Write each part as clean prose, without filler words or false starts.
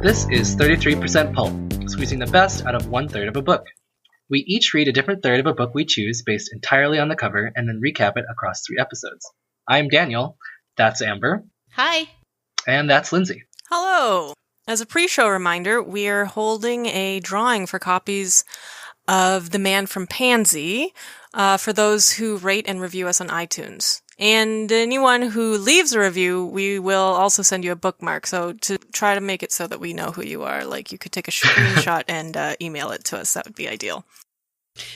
This is 33% Pulp, squeezing the best out of 1/3 of a book. We each read a different third of a book we choose based entirely on the cover and then recap it across 3 episodes. I'm Daniel, that's Amber, Hi. and that's Lindsay. Hello. As a pre-show reminder, we're holding a drawing for copies of The Man from Pansy for those who rate and review us on iTunes. And anyone who leaves a review, we will also send you a bookmark. So to try to make it so that we know who you are, like you could take a screenshot and email it to us. That would be ideal.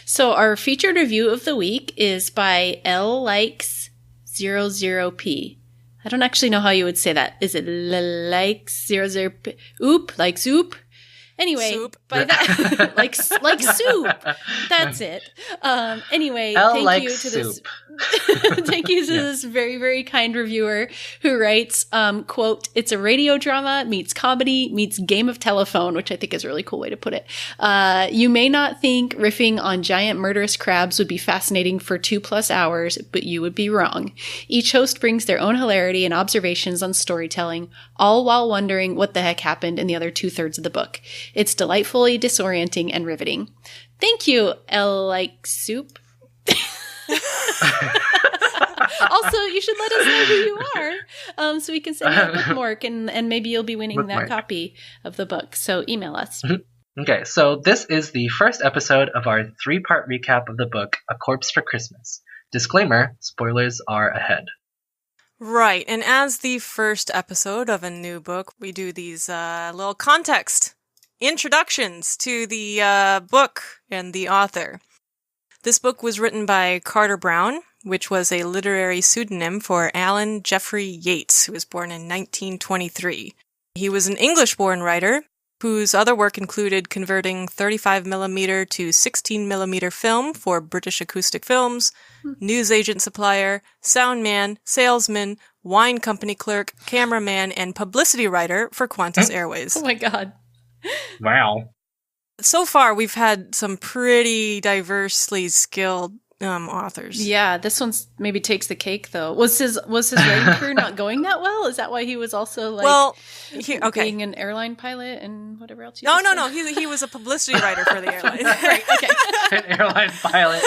So our featured review of the week is by L Likes 00P. I don't actually know how you would say that. Is it likes 00P? Oop, like soup? Anyway, Soup. by that, like soup. That's it. Anyway, thank you to this. Thank you to this very, very kind reviewer who writes, quote, "It's a radio drama meets comedy meets game of telephone," which I think is a really cool way to put it. You may not think riffing on giant murderous crabs would be fascinating for 2+ hours, but you would be wrong. Each host brings their own hilarity and observations on storytelling, all while wondering what the heck happened in the other 2/3 of the book. It's delightfully disorienting and riveting. Thank you, L Like Soup. Also, you should let us know who you are, so we can send you a bookmark, and maybe you'll be winning that copy of the book. So email us. Mm-hmm. Okay, so this is the first episode of our 3-part recap of the book, A Corpse for Christmas. Disclaimer, spoilers are ahead. Right, and as the first episode of a new book, we do these little context introductions to the book and the author. This book was written by Carter Brown, which was a literary pseudonym for Alan Jeffrey Yates, who was born in 1923. He was an English-born writer whose other work included converting 35mm to 16mm film for British Acoustic Films, newsagent supplier, soundman, salesman, wine company clerk, cameraman, and publicity writer for Qantas Airways. Oh my god. Wow. So far, we've had some pretty diversely skilled authors. Yeah, this one maybe takes the cake, though. Was his writing career not going that well? Is that why he was also being an airline pilot and whatever else? No. He was a publicity writer for the airline. Right. Okay. An airline pilot.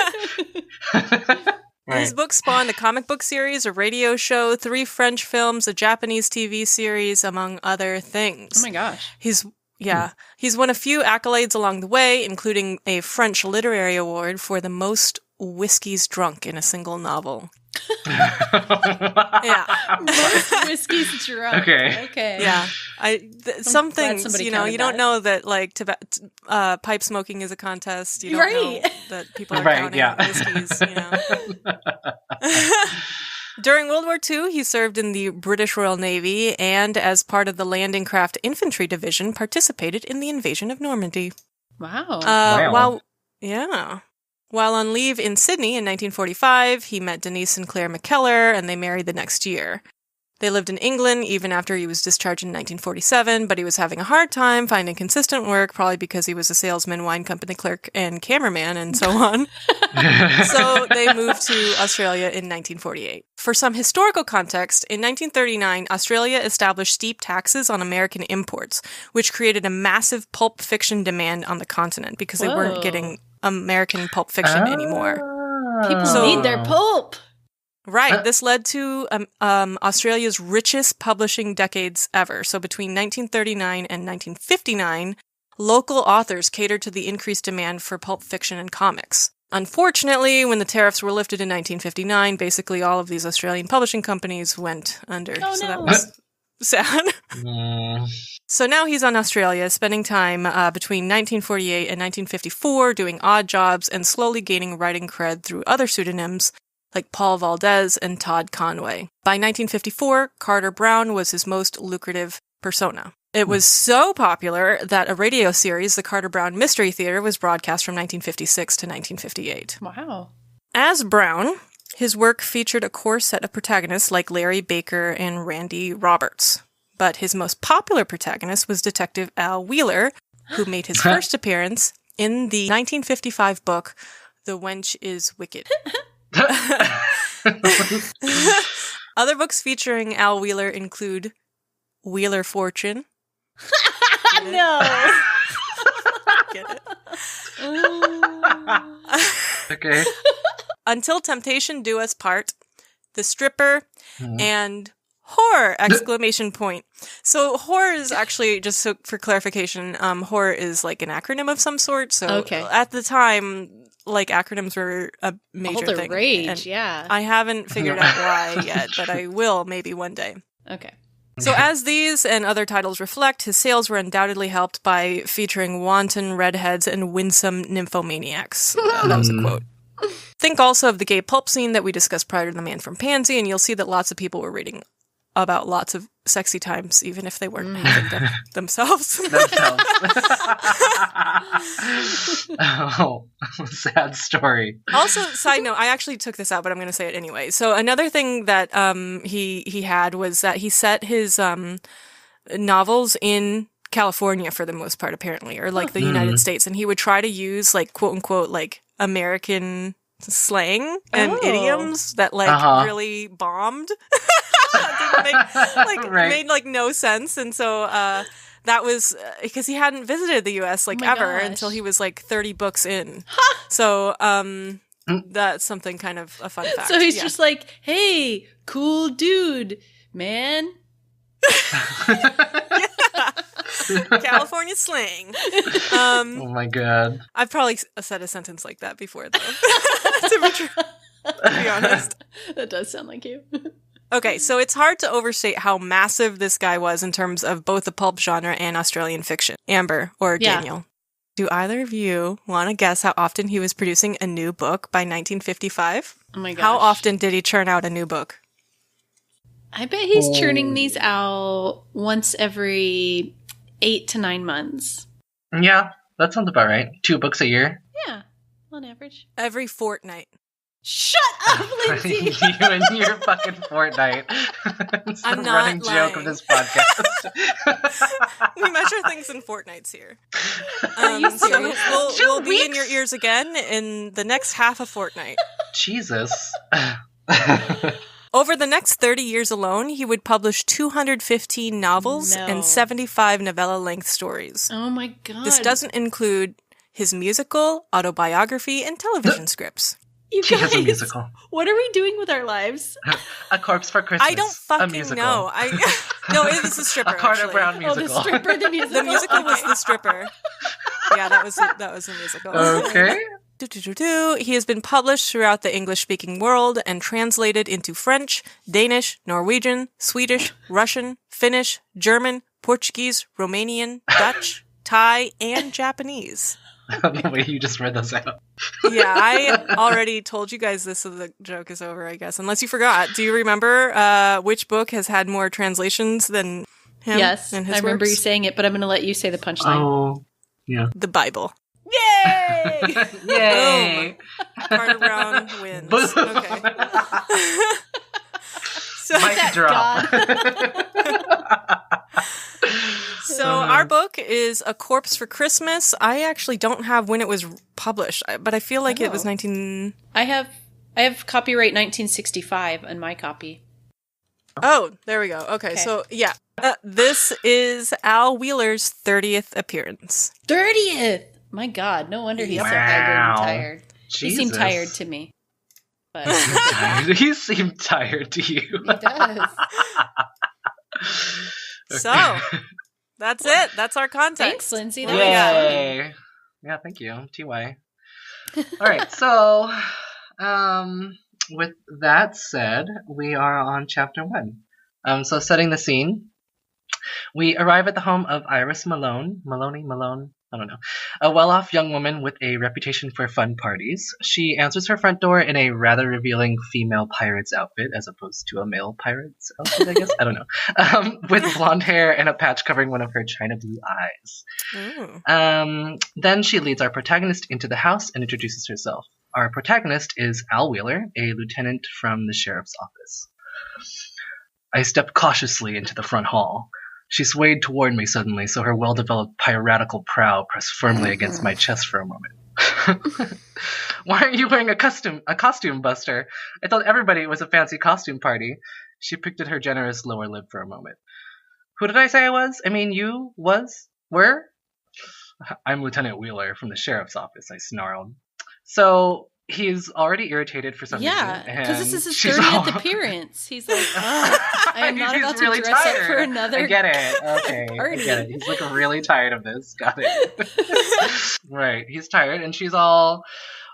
His book spawned a comic book series, a radio show, 3 French films, a Japanese TV series, among other things. Oh my gosh. He's won a few accolades along the way, including a French Literary Award for the most whiskeys drunk in a single novel. Yeah. Most whiskeys drunk. Okay. Yeah. Some things, you don't know that pipe smoking is a contest. You don't know that people are counting whiskeys, During World War II, he served in the British Royal Navy and, as part of the Landing Craft Infantry Division, participated in the invasion of Normandy. Wow. While on leave in Sydney in 1945, he met Denise and Claire McKellar, and they married the next year. They lived in England even after he was discharged in 1947, but he was having a hard time finding consistent work, probably because he was a salesman, wine company clerk, and cameraman, and so on. So they moved to Australia in 1948. For some historical context, in 1939, Australia established steep taxes on American imports, which created a massive pulp fiction demand on the continent because they weren't getting American pulp fiction anymore. People need their pulp. Right. This led to Australia's richest publishing decades ever. So between 1939 and 1959, local authors catered to the increased demand for pulp fiction and comics. Unfortunately, when the tariffs were lifted in 1959, basically all of these Australian publishing companies went under. That was sad. So now he's on Australia, spending time between 1948 and 1954 doing odd jobs and slowly gaining writing cred through other pseudonyms like Paul Valdez and Todd Conway. By 1954, Carter Brown was his most lucrative persona. It was so popular that a radio series, The Carter Brown Mystery Theater, was broadcast from 1956 to 1958. Wow. As Brown, his work featured a core set of protagonists like Larry Baker and Randy Roberts. But his most popular protagonist was Detective Al Wheeler, who made his first appearance in the 1955 book, The Wench is Wicked. Other books featuring Al Wheeler include Wheeler Fortune, No. Get it? Okay. Until Temptation Do Us Part, The Stripper, and Horror! Exclamation point. So horror is actually, just so for clarification, horror is like an acronym of some sort. So at the time, like acronyms were a major all the thing. rage, and yeah. I haven't figured out why yet, but I will maybe one day. Okay. So as these and other titles reflect, his sales were undoubtedly helped by featuring wanton redheads and winsome nymphomaniacs. That was a quote. Think also of the gay pulp scene that we discussed prior to The Man from Pansy, and you'll see that lots of people were reading about lots of sexy times, even if they weren't having them themselves. Oh, sad story. Also, side note, I actually took this out, but I'm going to say it anyway. So another thing that he had was that he set his novels in California for the most part, apparently, or like the United States, and he would try to use like quote unquote like American slang and idioms that like really bombed. Didn't make, made like no sense, and so that was because he hadn't visited the U.S. like ever until he was like 30 books in. So that's something kind of a fun fact. So he's just like, "Hey, cool dude, man." California slang. Oh my god. I've probably said a sentence like that before, though. to be honest. That does sound like you. Okay, so it's hard to overstate how massive this guy was in terms of both the pulp genre and Australian fiction. Amber or Daniel, do either of you want to guess how often he was producing a new book by 1955? Oh my gosh. How often did he churn out a new book? I bet he's churning these out once every 8 to 9 months. Yeah, that sounds about right. 2 books a year. Yeah, on average. Every fortnight. Shut up, Lindsay! You and your fucking fortnight. It's I'm the not running lying. joke of this podcast. We measure things in fortnights here. Are you So serious? we'll be in your ears again in the next half a fortnight. Jesus. Over the next 30 years alone, he would publish 215 novels and 75 novella-length stories. Oh my god. This doesn't include his musical, autobiography, and television scripts. You She guys, has a musical. what are we doing with our lives? A Corpse for Christmas. I don't a fucking musical. know. No, it was the stripper. A Carter actually. Brown Oh, musical. the stripper, the musical. The musical was the stripper. Yeah, that was a musical. Okay. He has been published throughout the English-speaking world and translated into French, Danish, Norwegian, Swedish, Russian, Finnish, German, Portuguese, Romanian, Dutch, Thai, and Japanese. The way you just read those out. Yeah, I already told you guys this, so the joke is over, I guess. Unless you forgot. Do you remember which book has had more translations than him? Yes, and his I remember works? you saying it, but I'm going to let you say the punchline. Oh, yeah. The Bible. Yay! Yay! Carter Brown wins. Boom. Okay. So, Mic drop. so our book is A Corpse for Christmas. I actually don't have when it was published, but I feel like it was 19... I have copyright 1965 on my copy. Oh, there we go. Okay. So yeah. This is Al Wheeler's 30th appearance. 30th! My god, no wonder he's so haggard and tired. Jesus. He seemed tired to me. But He seemed tired to you. he does. So, that's it. That's our context. Thanks, Lindsay. That Yay! Yeah, thank you. TY. All right, so with that said, we are on chapter 1. So setting the scene, we arrive at the home of Iris Malone, I don't know, a well-off young woman with a reputation for fun parties. She answers her front door in a rather revealing female pirate's outfit, as opposed to a male pirate's outfit, I guess. I don't know. With blonde hair and a patch covering one of her china blue eyes. Then she leads our protagonist into the house and introduces herself. Our protagonist is Al Wheeler, a lieutenant from the sheriff's office. I stepped cautiously into the front hall. She swayed toward me suddenly, so her well-developed piratical prow pressed firmly against my chest for a moment. Why aren't you wearing a costume, Buster? I told everybody it was a fancy costume party. She picked at her generous lower lip for a moment. Who did I say I was? I mean, you was? I'm Lieutenant Wheeler from the sheriff's office, I snarled. So he's already irritated for some reason. Yeah, because this is his 30th appearance. He's like, I am not about to dress tired. up for another I get it. Okay, party. I get it. He's like really tired of this. Got it. Right, he's tired, and she's all,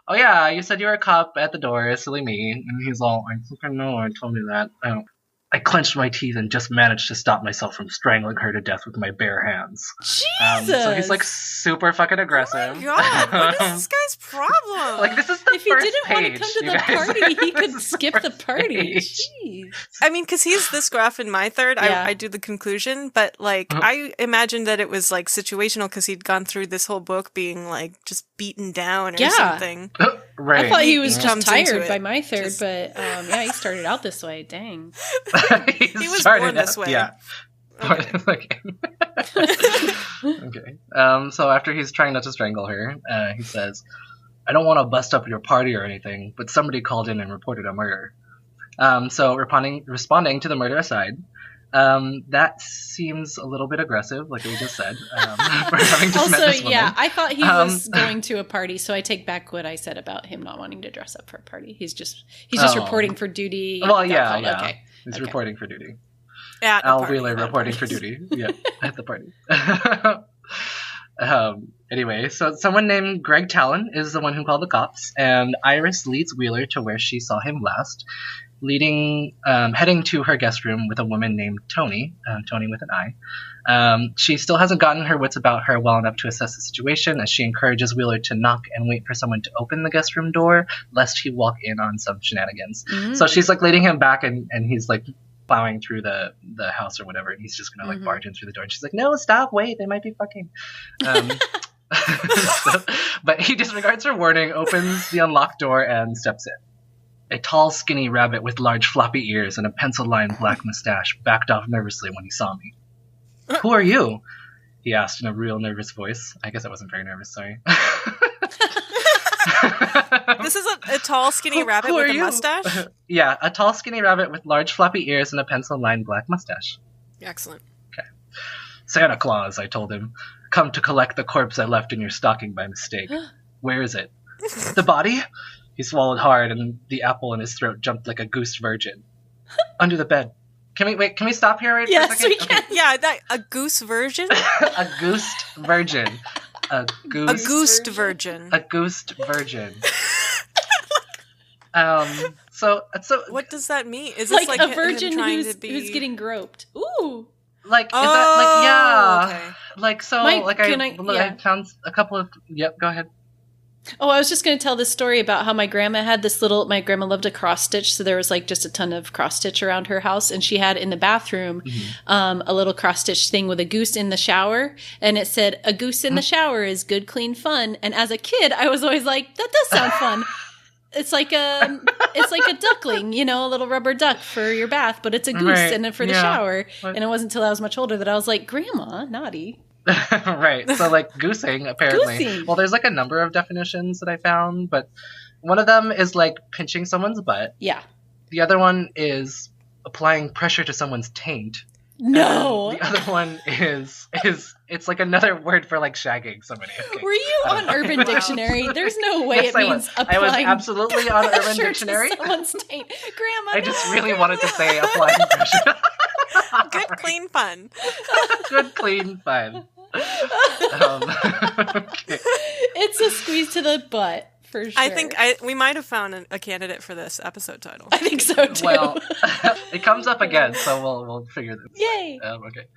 oh yeah, you said you were a cop at the door, silly me. And he's all, I think I know, I told me that. I clenched my teeth and just managed to stop myself from strangling her to death with my bare hands. Jesus! So he's like super fucking aggressive. Oh my god, what is this guy's problem? Like this is the if he first didn't page, want to come to the party, he could skip the party. Jeez. I mean, because he's this gruff in my third, Yeah. I do the conclusion, but like I imagined that it was like situational because he'd gone through this whole book being like just beaten down or something. Right. I thought he was just comes into tired it. by my third, but yeah, he started out this way. Dang. He was born this way. Yeah. Okay. Okay. So after he's trying not to strangle her, he says, I don't want to bust up your party or anything, but somebody called in and reported a murder. So responding to the murder aside, that seems a little bit aggressive, like we just said, for having just met this woman. Yeah, I thought he was going to a party, so I take back what I said about him not wanting to dress up for a party. He's just reporting for duty. Well, yeah. Okay. He's reporting for duty. At Al party, Wheeler not reporting for duty. Yeah, at the party. Anyway, so someone named Greg Talon is the one who called the cops, and Iris leads Wheeler to where she saw him last, heading to her guest room with a woman named Tony, Tony with an I. She still hasn't gotten her wits about her well enough to assess the situation, as she encourages Wheeler to knock and wait for someone to open the guest room door, lest he walk in on some shenanigans. Mm. So she's like leading him back, and he's like plowing through the house or whatever, and he's just gonna like barge in through the door, and she's like, no, stop, wait, they might be fucking. But he disregards her warning, opens the unlocked door, and steps in. A tall, skinny rabbit with large floppy ears and a pencil-lined black mustache backed off nervously when he saw me. Who are you? He asked in a real nervous voice. I guess I wasn't very nervous, sorry. This is a tall, skinny rabbit with a mustache? Yeah, a tall, skinny rabbit with large, floppy ears and a pencil-lined black mustache. Excellent. Okay. Santa Claus, I told him. Come to collect the corpse I left in your stocking by mistake. Where is it? The body? He swallowed hard, and the apple in his throat jumped like a goose virgin. Under the bed. Can we stop here right yes, for a second? We can. Okay. Yeah, a goose virgin? A goosed virgin. A goosed virgin. A goosed virgin. So what does that mean? Is like this like a virgin who's getting groped? Ooh. Like, is that like, yeah. Okay. Like, so, Mike, like, I found a couple of, yep, go ahead. Oh, I was just going to tell this story about how my grandma had my grandma loved to cross stitch. So there was like just a ton of cross stitch around her house. And she had in the bathroom, a little cross stitch thing with a goose in the shower. And it said, a goose in the shower is good, clean fun. And as a kid, I was always like, that does sound fun. It's like a duckling, a little rubber duck for your bath, but it's a goose and then for the shower. And it wasn't until I was much older that I was like, Grandma, naughty. Right. So like goosing, apparently. Goosing. Well, there's like a number of definitions that I found, but one of them is like pinching someone's butt. Yeah. The other one is applying pressure to someone's taint. No. And the other one is it's like another word for like shagging somebody. Okay. Were you on Urban Dictionary? There's no way Yes, it means applying. I was absolutely on Urban pressure Dictionary. To someone's taint. Grandma, I just really wanted to say applying pressure. Good, clean fun. Good, clean fun. Okay. It's a squeeze to the butt, for sure. I think we might have found a candidate for this episode title. I think so, too. Well, it comes up again, so we'll figure this. Yay! Okay.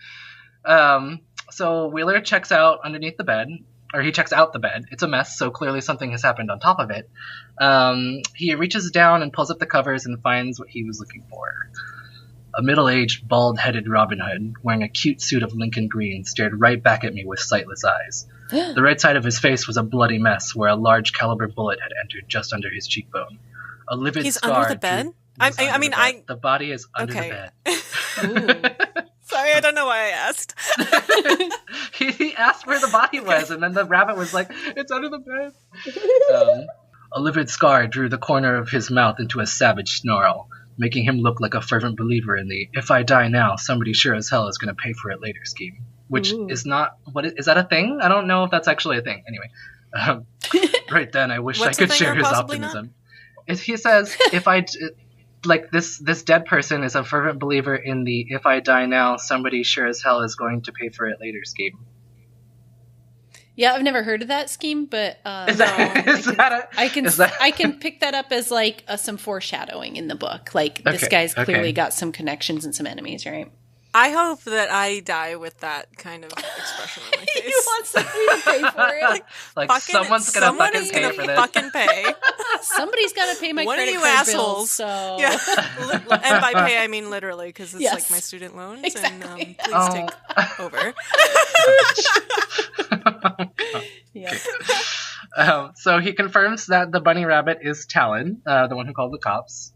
So Wheeler checks out underneath the bed, or he checks out the bed. It's a mess, so clearly something has happened on top of it. He reaches down and pulls up the covers and finds what he was looking for. A middle-aged, bald-headed Robin Hood, wearing a cute suit of Lincoln green, stared right back at me with sightless eyes. The right side of his face was a bloody mess, where a large caliber bullet had entered just under his cheekbone. A livid He's scar. under the bed? The body is under the bed. Sorry, I don't know why I asked. He asked where the body was, and then the rabbit was like, it's under the bed. A livid scar drew the corner of his mouth into a savage snarl, making him look like a fervent believer in the if I die now, somebody sure as hell is going to pay for it later scheme. which is not is that a thing? I don't know if that's actually a thing. Anyway, right then I wish I could share his optimism. He says, if I like this dead person is a fervent believer in the "if I die now, somebody sure as hell is going to pay for it later" scheme. Yeah, I've never heard of that scheme, but I can pick that up as like some foreshadowing in the book. Like this guy's clearly got some connections and some enemies, right? I hope that I die with that kind of expression on my face. You want somebody to pay for it? Like someone's gonna fucking pay for this. Fucking pay. Somebody's got to pay my credit card assholes? bills. So yeah. And by pay, I mean literally, because it's like my student loans. Exactly. And please take over. Yeah. So he confirms that the bunny rabbit is Talon, the one who called the cops.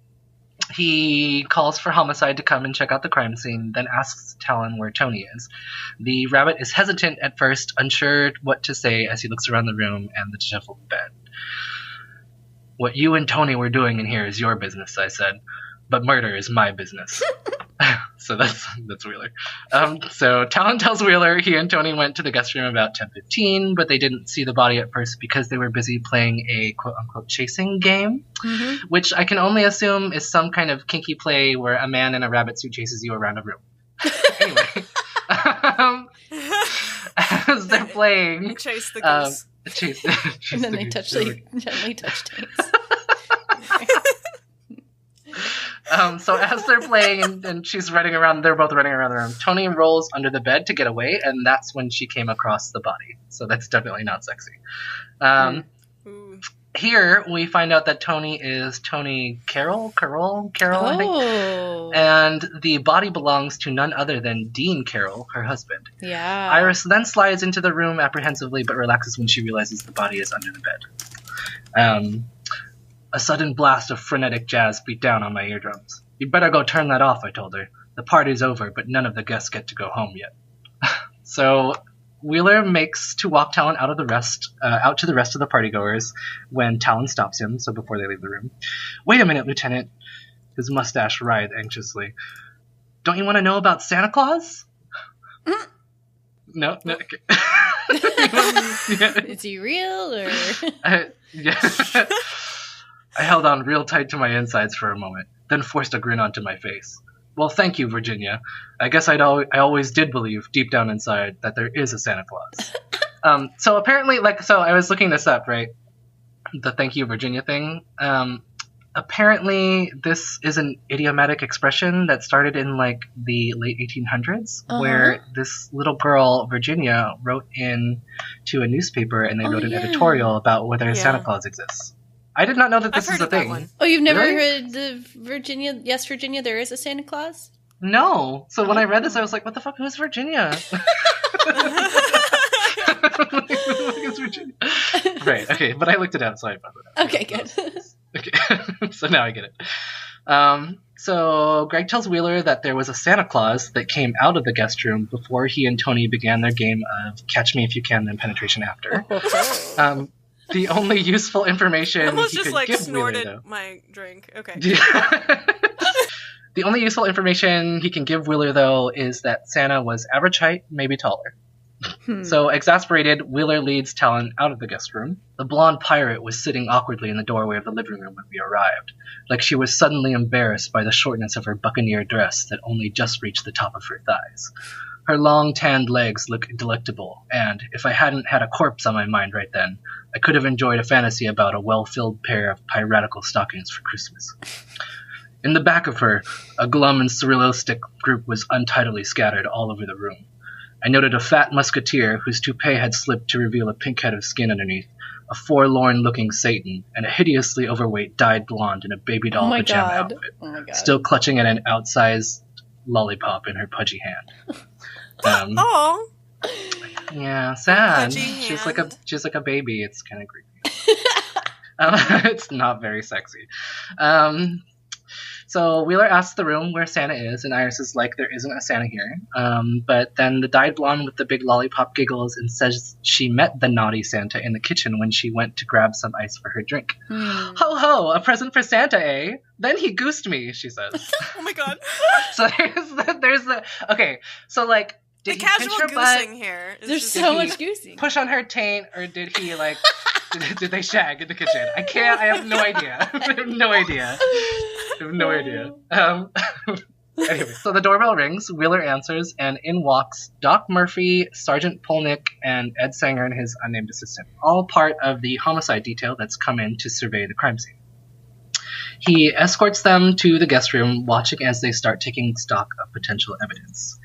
He calls for Homicide to come and check out the crime scene, then asks Talon where Tony is. The rabbit is hesitant at first, unsure what to say as he looks around the room and the disheveled bed. "What you and Tony were doing in here is your business," I said, "but murder is my business." So that's Wheeler. So Talon tells Wheeler he and Tony went to the guest room about 10:15, but they didn't see the body at first because they were busy playing a quote-unquote chasing game, which I can only assume is some kind of kinky play where a man in a rabbit suit chases you around a room. Anyway, as they're playing... Chase the goose. And then they gently touch Tate's. So as they're playing and she's running around, they're both running around the room. Tony rolls under the bed to get away, and that's when she came across the body. So that's definitely not sexy. Here we find out that Tony is Tony Carroll, I think. And the body belongs to none other than Dean Carroll, her husband. Yeah. Iris then slides into the room apprehensively, but relaxes when she realizes the body is under the bed. A sudden blast of frenetic jazz beat down on my eardrums. "You'd better go turn that off," I told her. "The party's over, but none of the guests get to go home yet." So Wheeler makes to walk Talon out to the rest of the partygoers when Talon stops him, so before they leave the room. "Wait a minute, Lieutenant." His mustache writhed anxiously. "Don't you want to know about Santa Claus?" No. Okay. Is he real or? Yeah. I held on real tight to my insides for a moment, then forced a grin onto my face. "Well, thank you, Virginia. I guess I always did believe, deep down inside, that there is a Santa Claus." So apparently, so I was looking this up, right? The "thank you, Virginia" thing. Apparently, this is an idiomatic expression that started in, the late 1800s, where this little girl, Virginia, wrote in to a newspaper, and they wrote an editorial about whether Santa Claus exists. I did not know that this is a thing. Oh, you've never heard the Virginia? Yes, Virginia, there is a Santa Claus? No. So when I read this, I was like, what the fuck? Who's Virginia? Virginia? Right, okay. But I looked it up, so I found it out. Okay, good. Okay. So now I get it. So Greg tells Wheeler that there was a Santa Claus that came out of the guest room before he and Tony began their game of Catch Me If You Can, then Penetration After. The only useful information almost he just could give snorted Wheeler, though. My drink. Okay. The only useful information he can give Wheeler, though, is that Santa was average height, maybe taller. So, exasperated, Wheeler leads Talon out of the guest room. The blonde pirate was sitting awkwardly in the doorway of the living room when we arrived, like she was suddenly embarrassed by the shortness of her buccaneer dress that only just reached the top of her thighs. Her long, tanned legs looked delectable, and if I hadn't had a corpse on my mind right then, I could have enjoyed a fantasy about a well-filled pair of piratical stockings for Christmas. In the back of her, a glum and surrealistic group was untidily scattered all over the room. I noted a fat musketeer whose toupee had slipped to reveal a pink head of skin underneath, a forlorn-looking Satan, and a hideously overweight dyed blonde in a baby doll pajama outfit, still clutching at an outsized lollipop in her pudgy hand. Yeah, sad. She's like a baby. It's kind of creepy. It's not very sexy. So Wheeler asks the room where Santa is, and Iris is like, there isn't a Santa here. But then the dyed blonde with the big lollipop giggles and says she met the naughty Santa in the kitchen when she went to grab some ice for her drink. Ho ho, a present for Santa, eh? Then he goosed me, she says. Oh my god. So there's the okay, so The casual goosing here. There's so much goosing. Push on her taint, or did he like? did they shag in the kitchen? I have no idea. I have no idea. Anyway, so the doorbell rings. Wheeler answers, and in walks Doc Murphy, Sergeant Polnick, and Ed Sanger and his unnamed assistant, all part of the homicide detail that's come in to survey the crime scene. He escorts them to the guest room, watching as they start taking stock of potential evidence.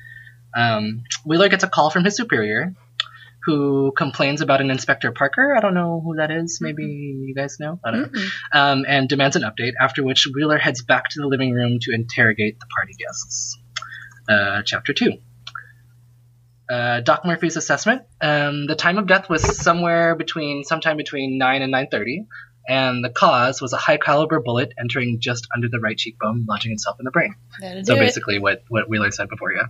Wheeler gets a call from his superior, who complains about an Inspector Parker. I don't know who that is. Maybe you guys know? I don't know. And demands an update, after which Wheeler heads back to the living room to interrogate the party guests. Chapter 2. Doc Murphy's assessment. The time of death was sometime between 9 and 9:30, and the cause was a high-caliber bullet entering just under the right cheekbone, lodging itself in the brain. So basically what Wheeler said before, yeah.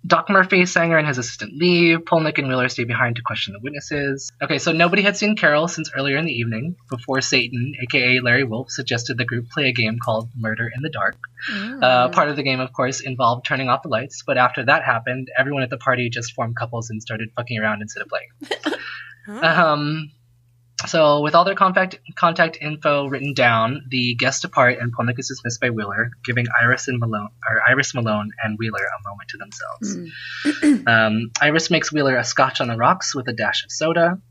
Doc Murphy, Sanger, and his assistant leave. Polnick and Wheeler stay behind to question the witnesses. Okay, so nobody had seen Carol since earlier in the evening, before Satan, a.k.a. Larry Wolf, suggested the group play a game called Murder in the Dark. Part of the game, of course, involved turning off the lights, but after that happened, everyone at the party just formed couples and started fucking around instead of playing. So with all their contact info written down, the guests depart and Polnick is dismissed by Wheeler, giving Iris Malone and Wheeler a moment to themselves. Iris makes Wheeler a scotch on the rocks with a dash of soda.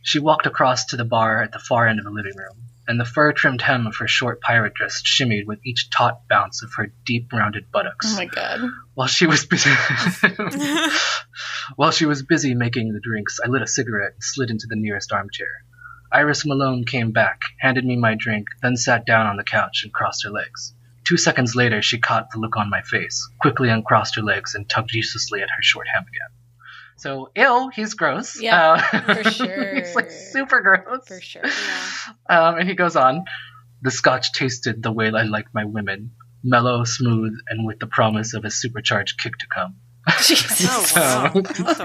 She walked across to the bar at the far end of the living room, and the fur-trimmed hem of her short pirate dress shimmied with each taut bounce of her deep-rounded buttocks. Oh my god. While she was busy making the drinks, I lit a cigarette and slid into the nearest armchair. Iris Malone came back, handed me my drink, then sat down on the couch and crossed her legs. 2 seconds later, she caught the look on my face, quickly uncrossed her legs, and tugged uselessly at her short hem again. So, he's gross. Yeah, for sure. He's like super gross. For sure, yeah. And he goes on, the scotch tasted the way I like my women, mellow, smooth, and with the promise of a supercharged kick to come. Jesus. Oh, wow. What the fuck?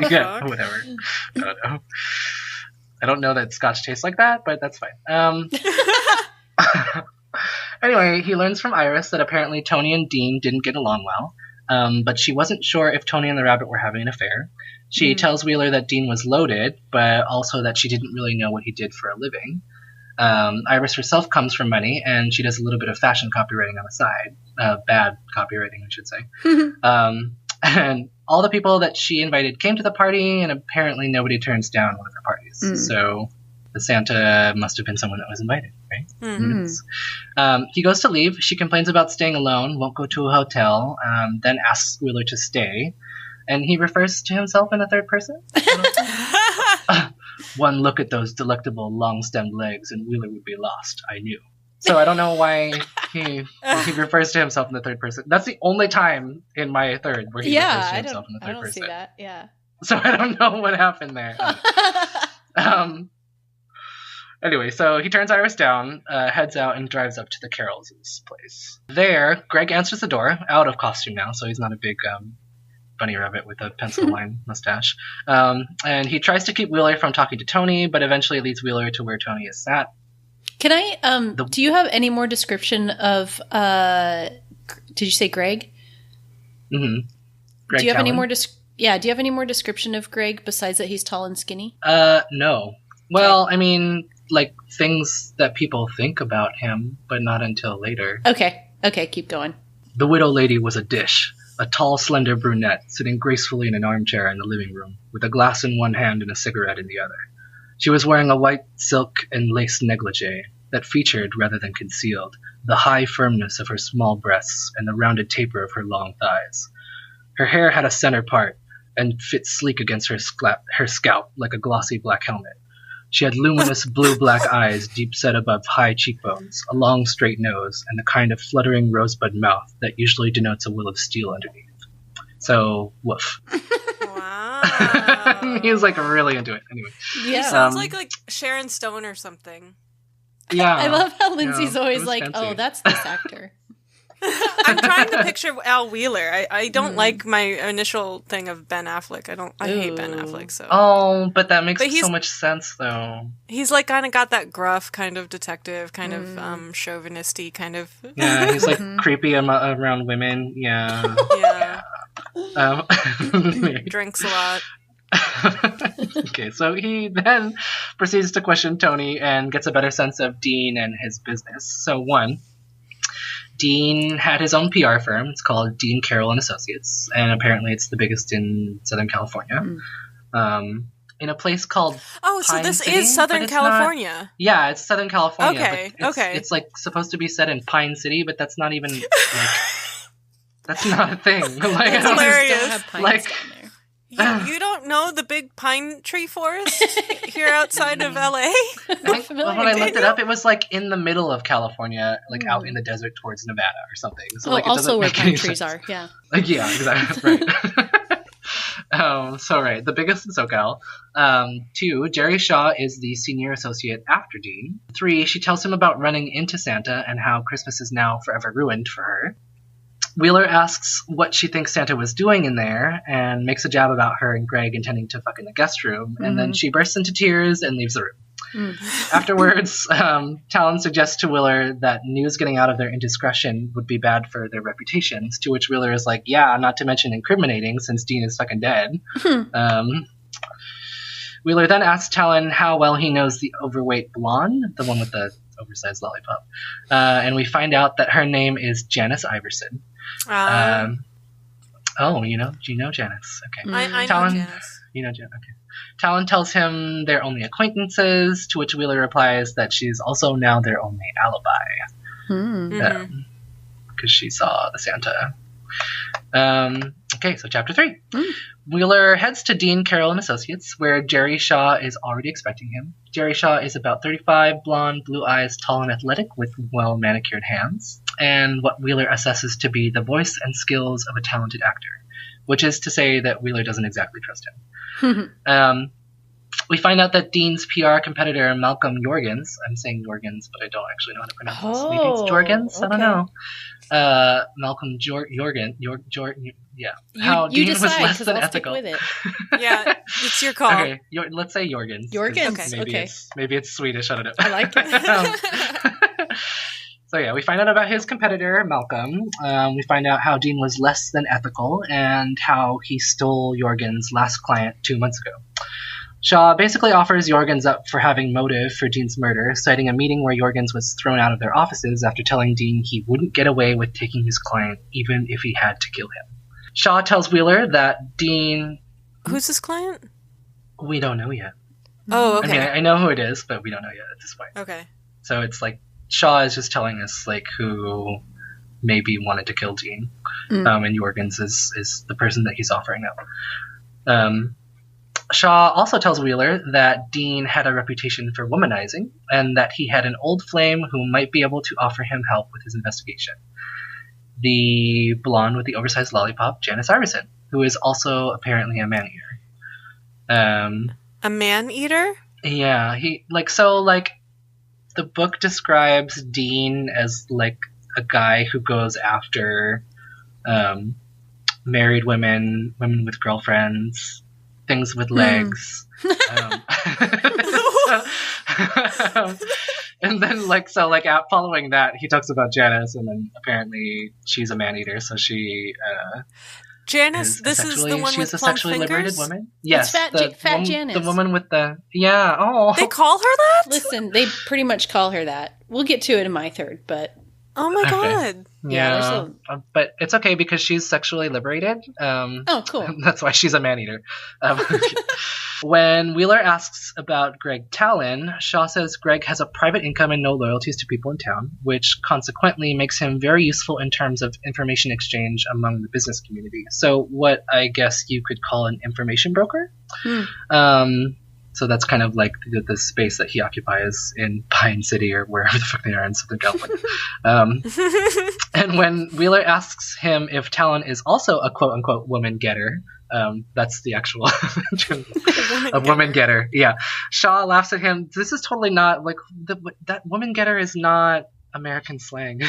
Whatever. I don't know. I don't know that scotch tastes like that, but that's fine. Anyway, he learns from Iris that apparently Tony and Dean didn't get along well, but she wasn't sure if Tony and the rabbit were having an affair. She tells Wheeler that Dean was loaded, but also that she didn't really know what he did for a living. Iris herself comes from money, and she does a little bit of fashion copywriting on the side. Bad copywriting, I should say. And all the people that she invited came to the party, and apparently nobody turns down one of her parties. So the Santa must have been someone that was invited, right? He goes to leave. She complains about staying alone, won't go to a hotel, then asks Wheeler to stay. And he refers to himself in the third person. One look at those delectable long-stemmed legs and Wheeler would be lost, I knew. So I don't know why he refers to himself in the third person. That's the only time in my third where he refers to himself in the third person. I don't see that, yeah. So I don't know what happened there. Anyway, so he turns Iris down, heads out, and drives up to the Carrolls' place. There, Greg answers the door, out of costume now, so he's not a big bunny rabbit with a pencil line mustache. And he tries to keep Wheeler from talking to Tony, but eventually leads Wheeler to where Tony is sat. Can I, do you have any more description of, did you say Greg? Mm-hmm. Greg do you have Callan? any more, do you have any more description of Greg besides that he's tall and skinny? No. Well, I mean, like, things that people think about him, but not until later. Okay, keep going. The widow lady was a dish. A tall, slender brunette, sitting gracefully in an armchair in the living room, with a glass in one hand and a cigarette in the other. She was wearing a white silk and lace negligee that featured, rather than concealed, the high firmness of her small breasts and the rounded taper of her long thighs. Her hair had a center part, and fit sleek against her scalp like a glossy black helmet. She had luminous blue-black eyes deep set above high cheekbones, a long straight nose, and the kind of fluttering rosebud mouth that usually denotes a will of steel underneath. So, woof. Wow. He was like really into it. Anyway. Yeah. He sounds like Sharon Stone or something. Yeah. I love how Lindsay's always like, fancy. Oh, that's this actor. I'm trying to picture Al Wheeler. I don't like my initial thing of Ben Affleck. I hate Ben Affleck. So. Oh, but that makes so much sense, though. He's like kind of got that gruff kind of detective, kind of chauvinisty kind of. Yeah, he's like creepy around women. Yeah. Yeah. Drinks a lot. Okay, so he then proceeds to question Tony and gets a better sense of Dean and his business. So one, Dean had his own PR firm. It's called Dean Carroll and Associates, and apparently it's the biggest in Southern California. In a place called Pine this City, is Southern California. Yeah, it's Southern California. Okay, but it's like supposed to be set in Pine City, but that's not even like that's not a thing. Like, that's hilarious. Like. You don't know the big pine tree forest here outside of LA? When I looked it up, it was like in the middle of California, like out in the desert towards Nevada or something. So like, it also where pine trees sense. are, yeah. Like, yeah, exactly. Right. So right, the biggest in SoCal. 2, Jerry Shaw is the senior associate after Dean. 3, she tells him about running into Santa and how Christmas is now forever ruined for her. Wheeler asks what she thinks Santa was doing in there and makes a jab about her and Greg intending to fuck in the guest room, and then she bursts into tears and leaves the room. Afterwards, Talon suggests to Wheeler that news getting out of their indiscretion would be bad for their reputations, to which Wheeler is like, yeah, not to mention incriminating since Dean is fucking dead. Wheeler then asks Talon how well he knows the overweight blonde, the one with the oversized lollipop, and we find out that her name is Janice Iverson. You know Janice. Okay. I Talon, know Janice. You know Janice. Okay. Talon tells him they're only acquaintances, to which Wheeler replies that she's also now their only alibi. Because she saw the Santa. Okay, so chapter 3. Wheeler heads to Dean Carroll and Associates, where Jerry Shaw is already expecting him. Jerry Shaw is about 35, blonde, blue eyes, tall and athletic, with well-manicured hands, and what Wheeler assesses to be the voice and skills of a talented actor, which is to say that Wheeler doesn't exactly trust him. We find out that Dean's PR competitor, Malcolm Jorgens, I'm saying Jorgens, but I don't actually know how to pronounce this. Maybe it's Jorgens? Okay. I don't know. Malcolm Jorgen, yeah. How you Dean decide, was less than I'll ethical. Stick with it. Yeah, it's your call. Okay, let's say Jorgens. Jorgens, okay. Maybe it's Swedish, I don't know. I like it. So yeah, we find out about his competitor, Malcolm. We find out how Dean was less than ethical and how he stole Jorgens' last client 2 months ago. Shaw basically offers Jorgens up for having motive for Dean's murder, citing a meeting where Jorgens was thrown out of their offices after telling Dean he wouldn't get away with taking his client even if he had to kill him. Shaw tells Wheeler that Dean... Who's his client? We don't know yet. Oh, okay. I mean, I know who it is, but we don't know yet at this point. Okay. So it's like, Shaw is just telling us like who maybe wanted to kill Dean. And Jorgens is the person that he's offering up. Shaw also tells Wheeler that Dean had a reputation for womanizing, and that he had an old flame who might be able to offer him help with his investigation. The blonde with the oversized lollipop, Janice Iverson, who is also apparently a man-eater. A man-eater? Yeah, the book describes Dean as like a guy who goes after married women with girlfriends, things with legs. And then following that, he talks about Janice, and then apparently she's a man-eater, so she Janice, this is the one with plump sexually fingers? liberated woman? Yes. It's fat Janice. The woman with the... Yeah, oh. They call her that? Listen, they pretty much call her that. We'll get to it in my third, but... Oh my god. Yeah, but it's okay because she's sexually liberated. Oh, cool. That's why she's a man-eater. When Wheeler asks about Greg Talon, Shaw says Greg has a private income and no loyalties to people in town, which consequently makes him very useful in terms of information exchange among the business community. So what I guess you could call an information broker. So that's kind of like the space that he occupies in Pine City or wherever the fuck they are in Southern California. And when Wheeler asks him if Talon is also a quote-unquote woman getter, that's the actual woman getter. Yeah. Shaw laughs at him. This is totally not like that woman getter is not American slang.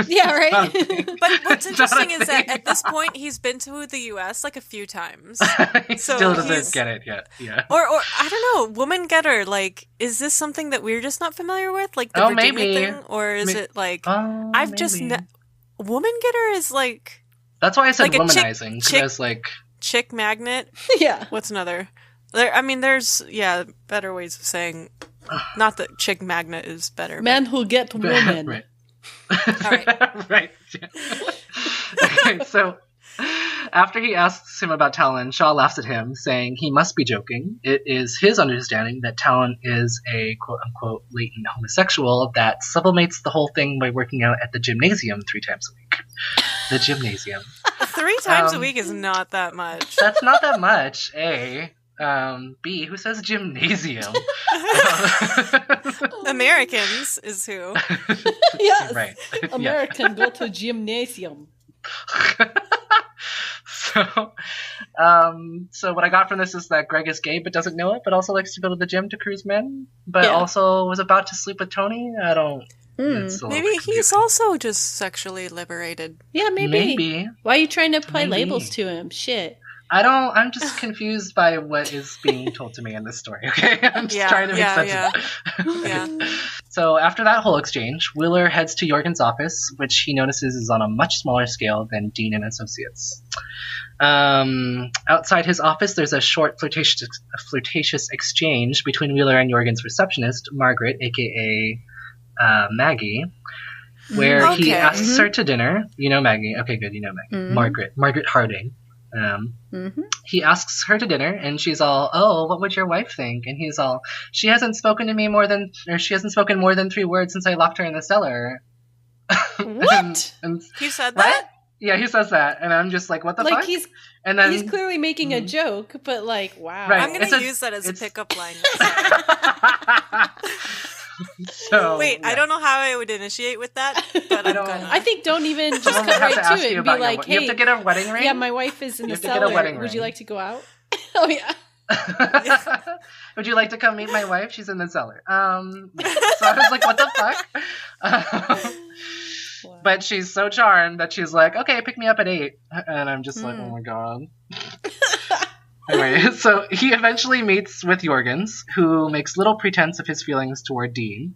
Yeah, right. But what's interesting is that at this point he's been to the U.S. like a few times. He still doesn't get it yet. Yeah. Or I don't know, woman getter. Like, is this something that we're just not familiar with, like the Virginia maybe. thing, or is it like I've just woman getter is like That's why I said like womanizing. Because I was like... Chick magnet? Yeah. What's another? There's better ways of saying... Not that chick magnet is better. Men who get women. Right. All right. Right. Okay, so after he asks him about Talon, Shaw laughs at him, saying he must be joking. It is his understanding that Talon is a quote-unquote latent homosexual that sublimates the whole thing by working out at the gymnasium 3 times a week. The gymnasium. 3 times a week is not that much. That's not that much, A. B, who says gymnasium? Americans is who. Yes. Right. American go to gymnasium. So what I got from this is that Greg is gay but doesn't know it, but also likes to go to the gym to cruise men, but also was about to sleep with Tony. I don't... Maybe he's also just sexually liberated. Yeah, maybe. Why are you trying to apply labels to him? Shit. I'm just confused by what is being told to me in this story, okay? I'm just trying to make sense of it. Yeah. So after that whole exchange, Wheeler heads to Jorgen's office, which he notices is on a much smaller scale than Dean and Associates. Outside his office, there's a short flirtatious exchange between Wheeler and Jorgen's receptionist, Margaret, a.k.a. Maggie, where he asks her to dinner. You know Maggie. Okay, good, you know Maggie. Margaret Harding. He asks her to dinner, and she's all, "Oh, what would your wife think?" And he's all, she hasn't spoken more than 3 words since I locked her in the cellar." What? and he said what? that? Yeah, he says that, and I'm just like, what the fuck? He's he's clearly making a joke, but like, wow. Right. I'm gonna use that as a pickup line. So, wait, I don't know how I would initiate with that, but I'm gonna. I think don't even just cut right to it and be like, "Hey, you have to get a wedding ring." Yeah, my wife is in the cellar. Would you like to go out? Oh yeah. Would you like to come meet my wife? She's in the cellar. So I was like, what the fuck? Wow. But she's so charmed that she's like, okay, pick me up at 8. And I'm just like, oh my god. Anyway, so he eventually meets with Jorgens, who makes little pretense of his feelings toward Dean.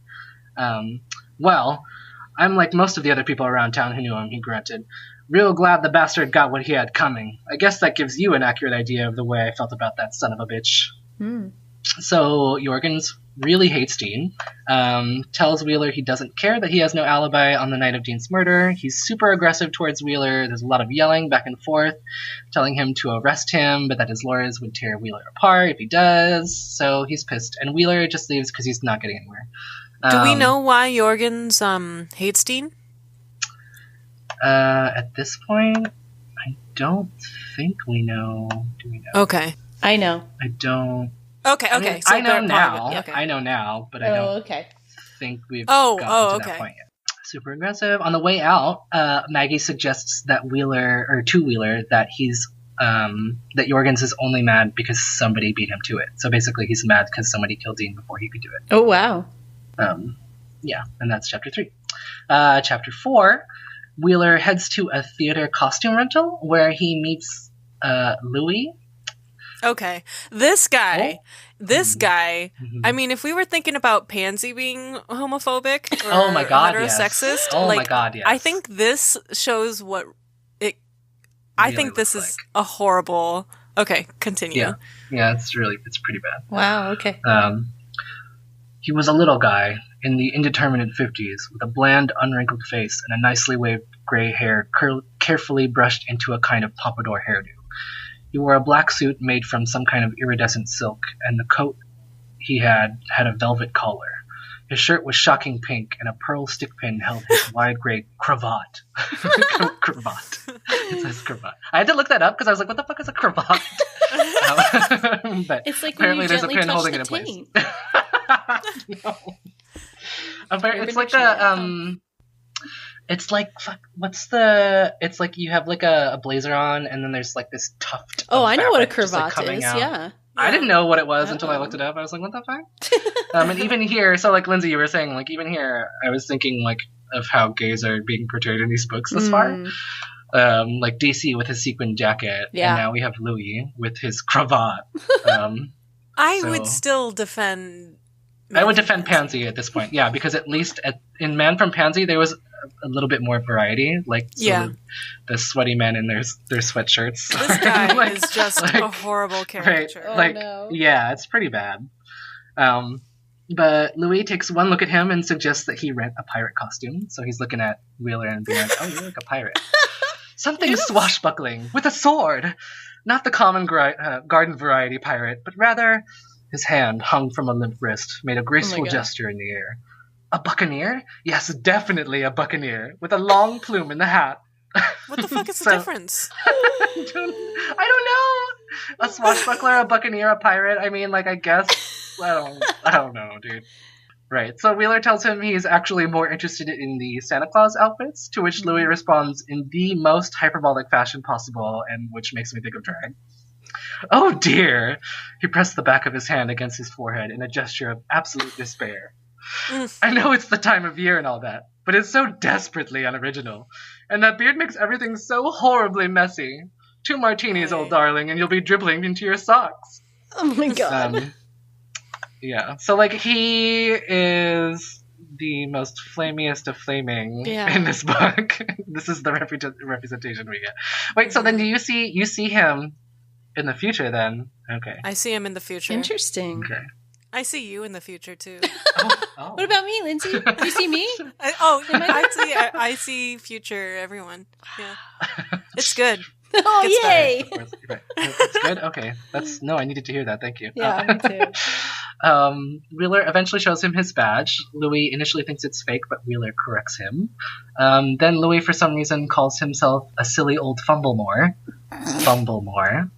Well, I'm like most of the other people around town who knew him, he grunted. Real glad the bastard got what he had coming. I guess that gives you an accurate idea of the way I felt about that son of a bitch. So Jorgens really hates Dean, tells Wheeler he doesn't care that he has no alibi on the night of Dean's murder. He's super aggressive towards Wheeler. There's a lot of yelling back and forth, telling him to arrest him, but that his lawyers would tear Wheeler apart if he does. So he's pissed, and Wheeler just leaves because he's not getting anywhere. Do we know why Jorgens hates Dean? At this point, I don't think we know. Do we know? Okay. I know. I don't. Okay. I mean, So I know now. Yeah, okay. I know now, but I don't think we've gotten to that point yet. Super aggressive. On the way out, Maggie suggests that to Wheeler that he's that Jorgens is only mad because somebody beat him to it. So basically, he's mad because somebody killed Dean before he could do it. Oh wow. Yeah, and that's chapter 3. Chapter 4, Wheeler heads to a theater costume rental where he meets Louis. Okay. This guy, I mean, if we were thinking about Pansy being homophobic or oh my God, heterosexist, yes. Oh my God, yes. I think this shows what it, I really think this is like. a horrible, okay, continue. Yeah, it's pretty bad. Wow, okay. He was a little guy in the indeterminate 50s with a bland, unwrinkled face and a nicely waved gray hair carefully brushed into a kind of pompadour hairdo. He wore a black suit made from some kind of iridescent silk, and the coat he had a velvet collar. His shirt was shocking pink, and a pearl stick pin held his wide gray cravat. Cravat. It says cravat. I had to look that up because I was like, what the fuck is a cravat? But it's like apparently when you there's a gently pin touch holding the it in place. taint. No. It's like a it's like it's like you have like a blazer on and then there's like this tuft. Oh, I know what a cravat cravat is. out. Yeah. I didn't know what it was until I looked it up. I was like, what the fuck? And even here, so like Lindsay, you were saying, like even here, I was thinking like of how gays are being portrayed in these books thus far. Like DC with his sequin jacket, and now we have Louis with his cravat. I would still defend I would defend Pansy at this point, yeah, because at least in Man from Pansy there was a little bit more variety, like the sweaty men in their sweatshirts. This guy is just a horrible character. Right? Yeah, it's pretty bad. But Louis takes one look at him and suggests that he rent a pirate costume. So he's looking at Wheeler and being like, "Oh, you look a pirate. Something swashbuckling with a sword, not the common garden variety pirate, but rather." His hand, hung from a limp wrist, made a graceful gesture in the air. A buccaneer? Yes, definitely a buccaneer, with a long plume in the hat. What the fuck is the difference? I don't know. A swashbuckler, a buccaneer, a pirate. I mean, like, I guess. I don't know, dude. Right. So Wheeler tells him he's actually more interested in the Santa Claus outfits, to which Louis responds in the most hyperbolic fashion possible, and which makes me think of drag. Oh dear! He pressed the back of his hand against his forehead in a gesture of absolute despair. I know it's the time of year and all that, but it's so desperately unoriginal. And that beard makes everything so horribly messy. 2 martinis, old darling, and you'll be dribbling into your socks. Oh my god. Yeah, so like he is the most flamiest of flaming in this book. This is the representation we get. Wait, so then do you see him in the future then? Okay. I see him in the future. Interesting. Okay. I see you in the future too. What about me, Lindsay? Do you see me? I see future everyone. Yeah. It's good. Oh, yay! It's good? Okay. I needed to hear that. Thank you. Yeah, me too. Wheeler eventually shows him his badge. Louis initially thinks it's fake, but Wheeler corrects him. Then Louis, for some reason, calls himself a silly old fumblemore. Fumblemore.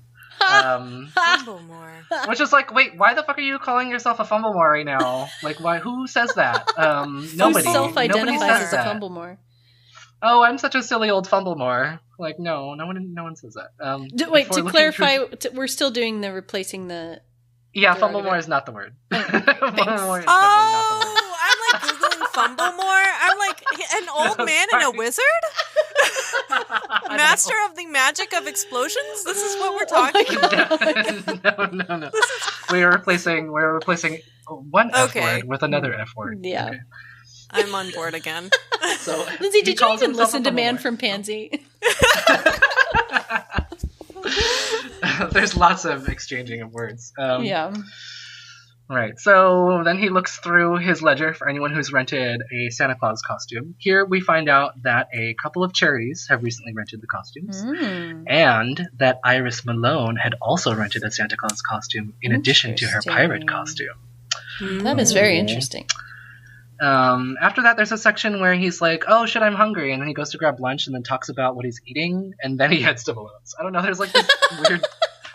Which is like, wait, why the fuck are you calling yourself a fumblemore right now? Like, why? Who says that? Nobody. Who self-identifies as a fumblemore? Oh, I'm such a silly old fumblemore. Like, no one says that. Wait, to clarify, we're still doing the replacing the. Yeah, fumblemore is not the word. Fumblemore is definitely not the word. I'm like Googling fumblemore. I'm like, an old man and a wizard? Master of the magic of explosions? This is what we're talking about? No. We're replacing one F word with another F word. Yeah. Okay. I'm on board again. So Lindsay, did you even listen to Man from Pansy? There's lots of exchanging of words. Yeah. Right, so then he looks through his ledger for anyone who's rented a Santa Claus costume. Here we find out that a couple of charities have recently rented the costumes, and that Iris Malone had also rented a Santa Claus costume in addition to her pirate costume. That is very interesting. After that, there's a section where he's like, "Oh shit, I'm hungry," and then he goes to grab lunch and then talks about what he's eating, and then he heads to Malone's. I don't know. There's like this weird.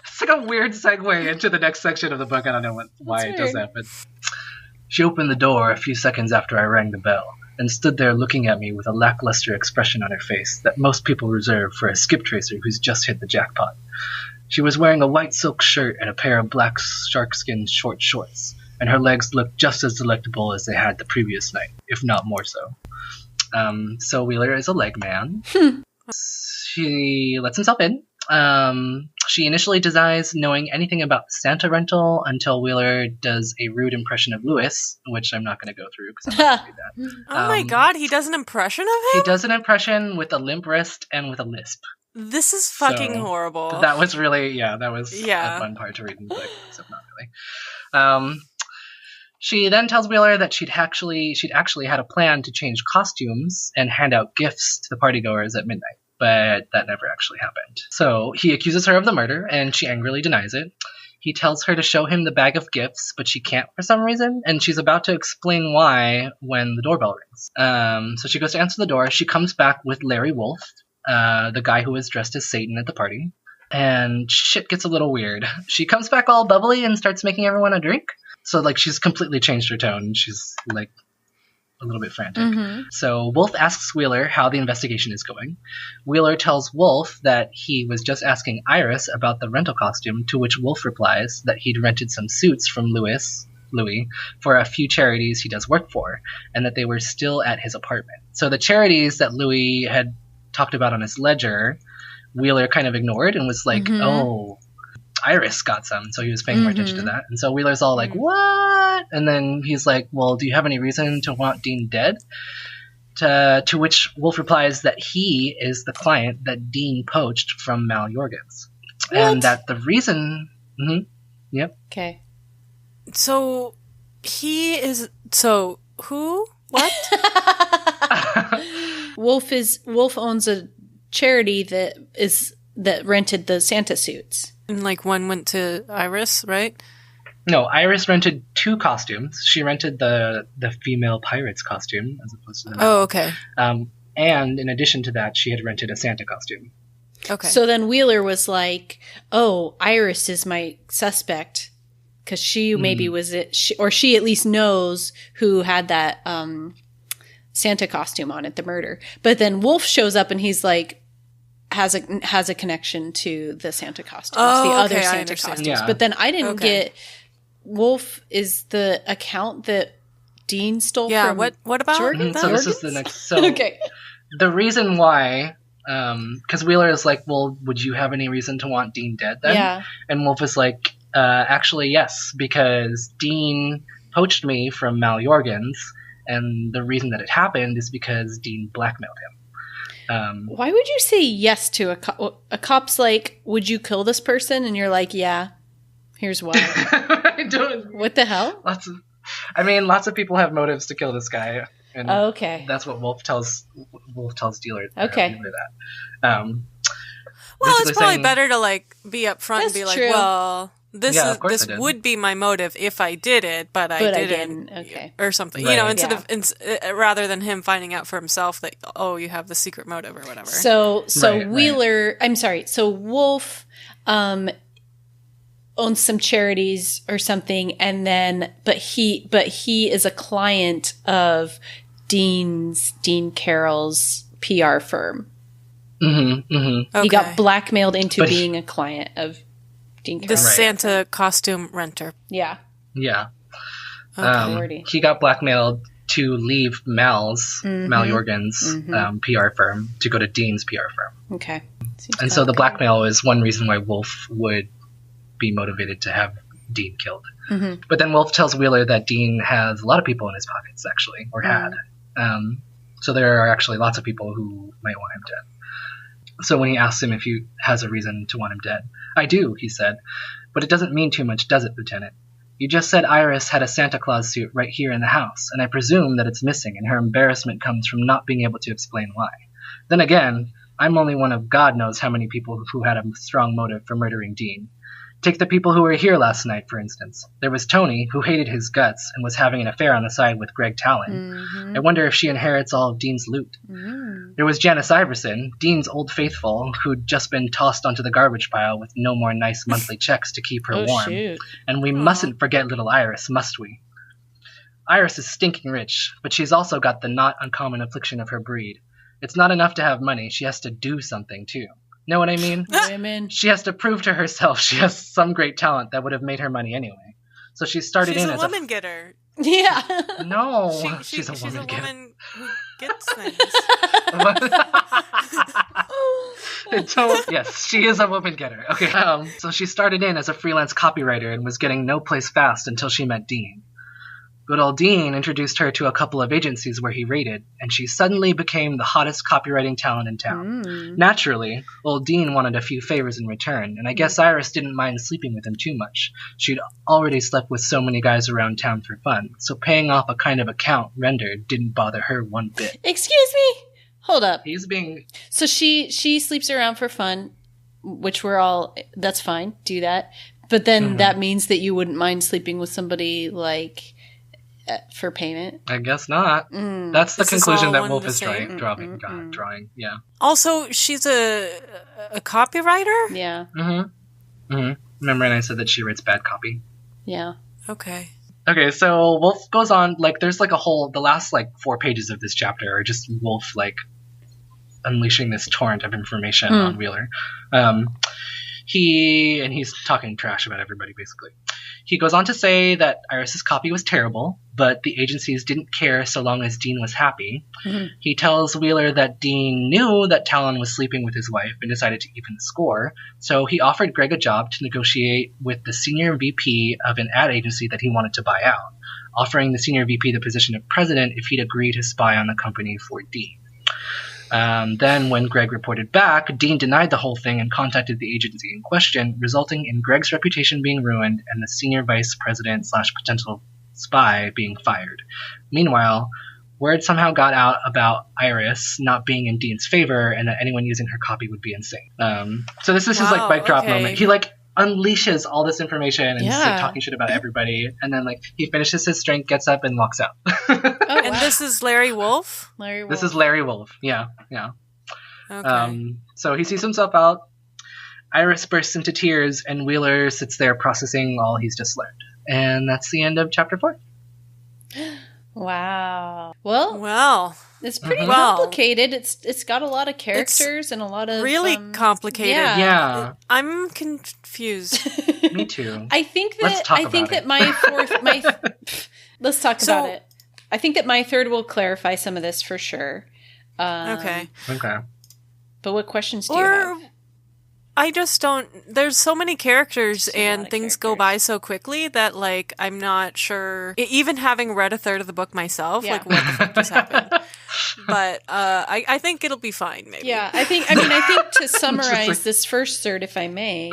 It's like a weird segue into the next section of the book. I don't know why it does that, but she opened the door a few seconds after I rang the bell and stood there looking at me with a lackluster expression on her face that most people reserve for a skip tracer who's just hit the jackpot. She was wearing a white silk shirt and a pair of black sharkskin short shorts, and her legs looked just as delectable as they had the previous night, if not more so. So Wheeler is a leg man. She lets himself in. She initially denies knowing anything about the Santa rental until Wheeler does a rude impression of Louis, which I'm not going to go through because I'm not going to do that. Oh my god, he does an impression of him? He does an impression with a limp wrist and with a lisp. This is fucking horrible. That was really, a fun part to read in the book, except not really. She then tells Wheeler that she'd actually had a plan to change costumes and hand out gifts to the partygoers at midnight. But that never actually happened. So he accuses her of the murder, and she angrily denies it. He tells her to show him the bag of gifts, but she can't for some reason, and she's about to explain why when the doorbell rings. So she goes to answer the door. She comes back with Larry Wolf, the guy who was dressed as Satan at the party, and shit gets a little weird. She comes back all bubbly and starts making everyone a drink. So, like, she's completely changed her tone. She's, like, a little bit frantic. So Wolf asks Wheeler how the investigation is going. Wheeler tells Wolf that he was just asking Iris about the rental costume, to which Wolf replies that he'd rented some suits from Louis for a few charities he does work for, and that they were still at his apartment. So the charities that Louis had talked about on his ledger, Wheeler kind of ignored and was like, oh, Iris got some, so he was paying more attention to that. And so Wheeler's all like, what? And then he's like, well, do you have any reason to want Dean dead? To which Wolf replies that he is the client that Dean poached from Mal Jorgens. What? And that the reason... Yep. Okay. So, he is... So, who? What? Wolf owns a charity that rented the Santa suits. And, like, one went to Iris, right? No, Iris rented 2 costumes. She rented the female pirate's costume as opposed to the male. Oh, okay. And in addition to that, she had rented a Santa costume. Okay. So then Wheeler was like, oh, Iris is my suspect because she maybe was it, or she at least knows who had that Santa costume on at the murder. But then Wolf shows up and he's like, has a connection to the Santa costumes, the other Santa costumes. Yeah. But then I didn't get Wolf is the account that Dean stole from. Yeah, what about Jordan? So this is the next. So okay. The reason why, because Wheeler is like, well, would you have any reason to want Dean dead then? Yeah. And Wolf is like, actually, yes, because Dean poached me from Mal Jorgens, and the reason that it happened is because Dean blackmailed him. Why would you say yes to a cop? A cop's like, would you kill this person? And you're like, yeah. Here's why. I don't. What the hell? Lots of people have motives to kill this guy. And okay. That's what Wolf tells Dealer. Okay. That. Well, it's probably better to like be upfront and be like, true. well, this I would be my motive if I did it, but I didn't. Okay. Or something. Right. You know, rather than him finding out for himself that you have the secret motive or whatever. So Right, Wheeler, I'm sorry. So Wolf owns some charities or something, and then but he is a client of Dean Carroll's PR firm. Mm-hmm. Mm-hmm. Okay. He got blackmailed into being a client of Dean Carroll. The Santa costume renter. Yeah. Yeah. Okay. He got blackmailed to leave Mal Jorgens' PR firm to go to Dean's PR firm. Okay. And so the blackmail is one reason why Wolf would be motivated to have Dean killed. Mm-hmm. But then Wolf tells Wheeler that Dean has a lot of people in his pockets, actually, or had. So there are actually lots of people who might want him dead. So when he asks him if he has a reason to want him dead, I do, he said. But it doesn't mean too much, does it, Lieutenant? You just said Iris had a Santa Claus suit right here in the house, and I presume that it's missing, and her embarrassment comes from not being able to explain why. Then again, I'm only one of God knows how many people who had a strong motive for murdering Dean. Take the people who were here last night, for instance. There was Tony, who hated his guts and was having an affair on the side with Greg Talon. Mm-hmm. I wonder if she inherits all of Dean's loot. Mm. There was Janice Iverson, Dean's old faithful, who'd just been tossed onto the garbage pile with no more nice monthly checks to keep her warm. Shoot. And we mustn't forget little Iris, must we? Iris is stinking rich, but she's also got the not uncommon affliction of her breed. It's not enough to have money, she has to do something, too. Know what I mean? Women. She has to prove to herself she has some great talent that would have made her money anyway. So she started She's in a as woman getter. Yeah. No, She's a woman getter. woman who gets things. Yes, she is a woman getter. Okay. So she started in as a freelance copywriter and was getting no place fast until she met Dean. Good old Dean introduced her to a couple of agencies where he rated, and she suddenly became the hottest copywriting talent in town. Naturally, old Dean wanted a few favors in return, and I guess Iris didn't mind sleeping with him too much. She'd already slept with so many guys around town for fun, so paying off a kind of account rendered didn't bother her one bit. Excuse me? Hold up. He's being... So she sleeps around for fun, which that's fine. Do that. But then that means that you wouldn't mind sleeping with somebody like... for payment? I guess not. That's the conclusion that Wolf is drawing. Yeah. Also, she's a copywriter? Yeah. Remember when I said that she writes bad copy? Yeah. Okay. Okay, so Wolf goes on, there's the last 4 pages of this chapter are just Wolf unleashing this torrent of information on Wheeler. He's talking trash about everybody, basically. He goes on to say that Iris's copy was terrible, but the agencies didn't care so long as Dean was happy. Mm-hmm. He tells Wheeler that Dean knew that Talon was sleeping with his wife and decided to even the score, so he offered Greg a job to negotiate with the senior VP of an ad agency that he wanted to buy out, offering the senior VP the position of president if he'd agree to spy on the company for Dean. Then when Greg reported back, Dean denied the whole thing and contacted the agency in question, resulting in Greg's reputation being ruined and the senior vice president / potential spy being fired. Meanwhile, word somehow got out about Iris not being in Dean's favor and that anyone using her copy would be insane. So this is his like mic drop moment. He like unleashes all this information and he's like talking shit about everybody, and then like he finishes his drink, gets up, and walks out. And this is Larry Wolf? This is Larry Wolf. Yeah. Okay. So he sees himself out. Iris bursts into tears, and Wheeler sits there processing all he's just learned. And that's the end of chapter 4. Wow. Well, it's pretty complicated. It's got a lot of characters and a lot of really complicated. Yeah. I'm confused. Me too. I think that my fourth let's talk about it. I think that my third will clarify some of this for sure. Okay. But what questions do you have? I just don't. There's so many characters and things go by so quickly that, like, I'm not sure. Even having read a third of the book myself, like, what the fuck just happened? But I think it'll be fine, maybe. Yeah, I think to summarize this first third, if I may,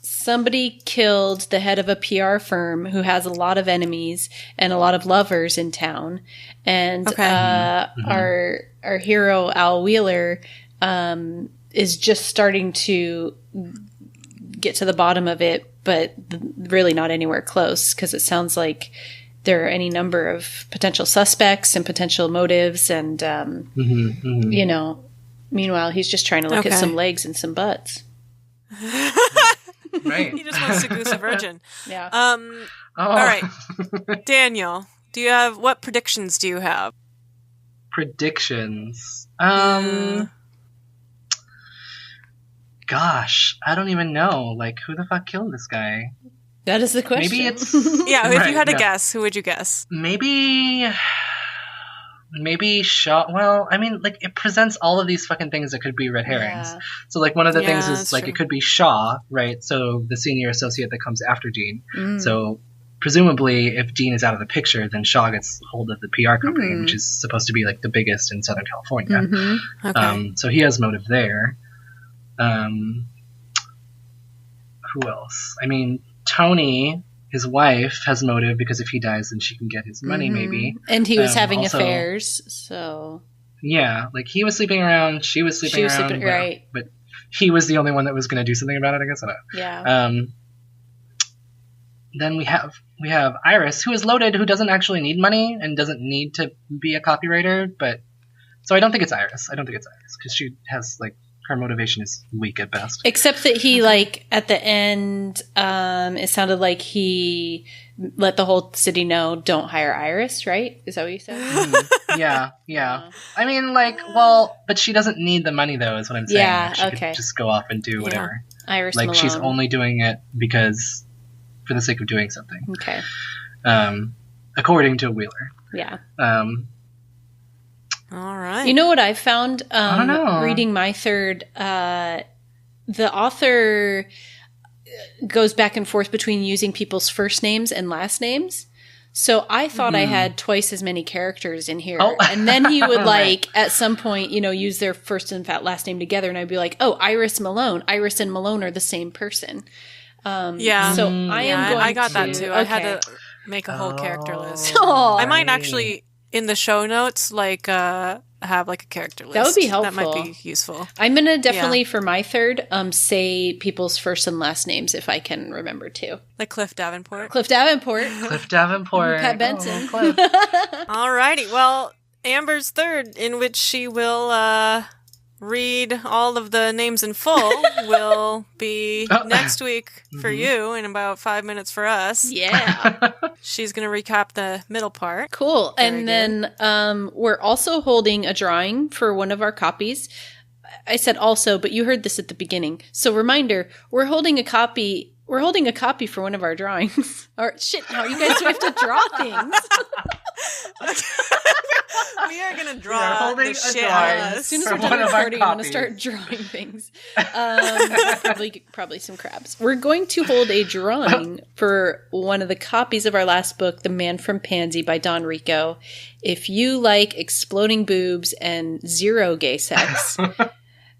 somebody killed the head of a PR firm who has a lot of enemies and a lot of lovers in town. And our hero, Al Wheeler, is just starting to get to the bottom of it, but really not anywhere close, because it sounds like there are any number of potential suspects and potential motives, and you know, meanwhile he's just trying to look at some legs and some butts. Right. He just wants to goose a virgin. Yeah. All right, Daniel, what predictions do you have? Predictions. Gosh, I don't even know. Like, who the fuck killed this guy? That is the question. Maybe it's... if you had to guess, who would you guess? Maybe Shaw. Well, I mean, like, it presents all of these fucking things that could be red herrings. Yeah. So, like, one of the things is, like, it could be Shaw, right? So, the senior associate that comes after Dean. So, presumably, if Dean is out of the picture, then Shaw gets hold of the PR company, which is supposed to be, like, the biggest in Southern California. So, he has motive there. Who else? I mean, Tony, his wife, has motive because if he dies, then she can get his money, maybe. And he was having affairs, so... Yeah, like, he was sleeping around, she was sleeping around. Right. But he was the only one that was going to do something about it, I guess. I don't know. Yeah. Then we have Iris, who is loaded, who doesn't actually need money and doesn't need to be a copywriter, but... So I don't think it's Iris. Because she has, like... Her motivation is weak at best. Except that he, like, at the end, it sounded like he let the whole city know, don't hire Iris, right? Is that what you said? Yeah. I mean, like, well, but she doesn't need the money, though, is what I'm saying. Yeah, she could just go off and do whatever. Iris like, Malone. She's only doing it for the sake of doing something. Okay. According to Wheeler. Yeah. All right. You know what I found I don't know. Reading my third? The author goes back and forth between using people's first names and last names. So I thought I had twice as many characters in here. Oh. And then he would, like, at some point, you know, use their first and last name together. And I'd be like, oh, Iris Malone. Iris and Malone are the same person. So I got that too. Okay. I had to make a whole character list. Oh, I might actually... in the show notes, like, have, like, a character list. That would be helpful. That might be useful. I'm going to definitely, for my third, say people's first and last names if I can remember to. Like Cliff Davenport. Pat Benson. Alrighty. Well, Amber's third, in which she will read all of the names in full, will be next week for you and about 5 minutes for us. Yeah. She's going to recap the middle part. Cool. Very good. Then we're also holding a drawing for one of our copies. I said also, but you heard this at the beginning. So reminder, we're holding a copy We're holding a copy for one of our drawings. Or shit, now you guys have to draw things. We are going to draw the shit out of us. As soon as we're done recording, I'm going to start drawing things. Probably some crabs. We're going to hold a drawing for one of the copies of our last book, The Man from Pansy by Don Rico. If you like exploding boobs and zero gay sex,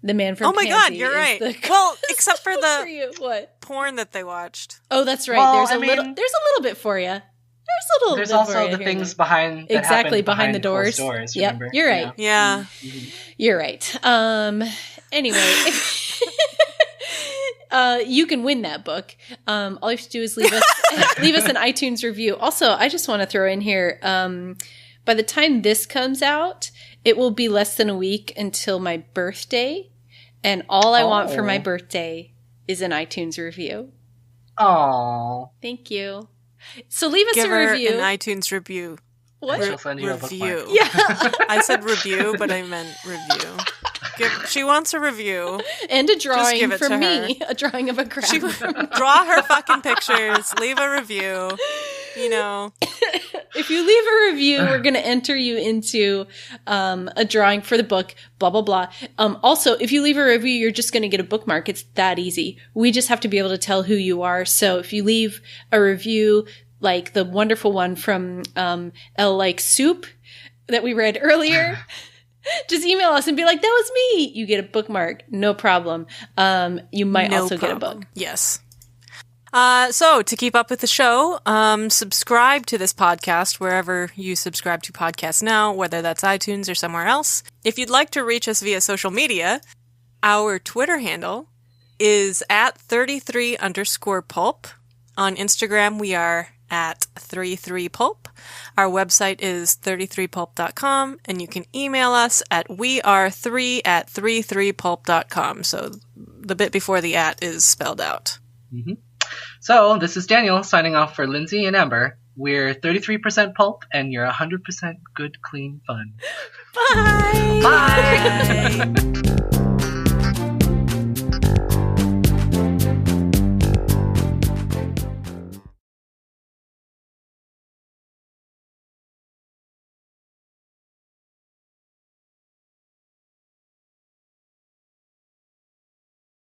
The Man from Pansy. Oh my God, you're right. Well, except for the What? porn that they watched. Oh, that's right. Well, there's a little bit for you. There's also the things behind behind the doors. Yep, you're right. Yeah. You're right. Anyway, you can win that book. All you have to do is leave us an iTunes review. Also, I just want to throw in here, by the time this comes out, it will be less than a week until my birthday, and all I want for my birthday is an iTunes review. Oh, thank you. So leave us Give a review. Her an iTunes review. What? Review. Yeah. I said review, but I meant review. She wants a review. And a drawing from me. A drawing of a crab. Draw her fucking pictures. Leave a review. You know. If you leave a review, we're going to enter you into a drawing for the book, blah, blah, blah. Also, if you leave a review, you're just going to get a bookmark. It's that easy. We just have to be able to tell who you are. So if you leave a review, like the wonderful one from Elle Likes Soup that we read earlier, just email us and be like, that was me. You get a bookmark. No problem. You might also get a book. Yes. So to keep up with the show, subscribe to this podcast wherever you subscribe to podcasts now, whether that's iTunes or somewhere else. If you'd like to reach us via social media, our Twitter handle is at 33_pulp. On Instagram, we are at 33pulp. Our website is 33pulp.com, and you can email us at weare3@33pulp.com. So the bit before the at is spelled out. Mm-hmm. So this is Daniel signing off for Lindsay and Amber. We're 33% pulp, and you're 100% good, clean fun. Bye! Bye!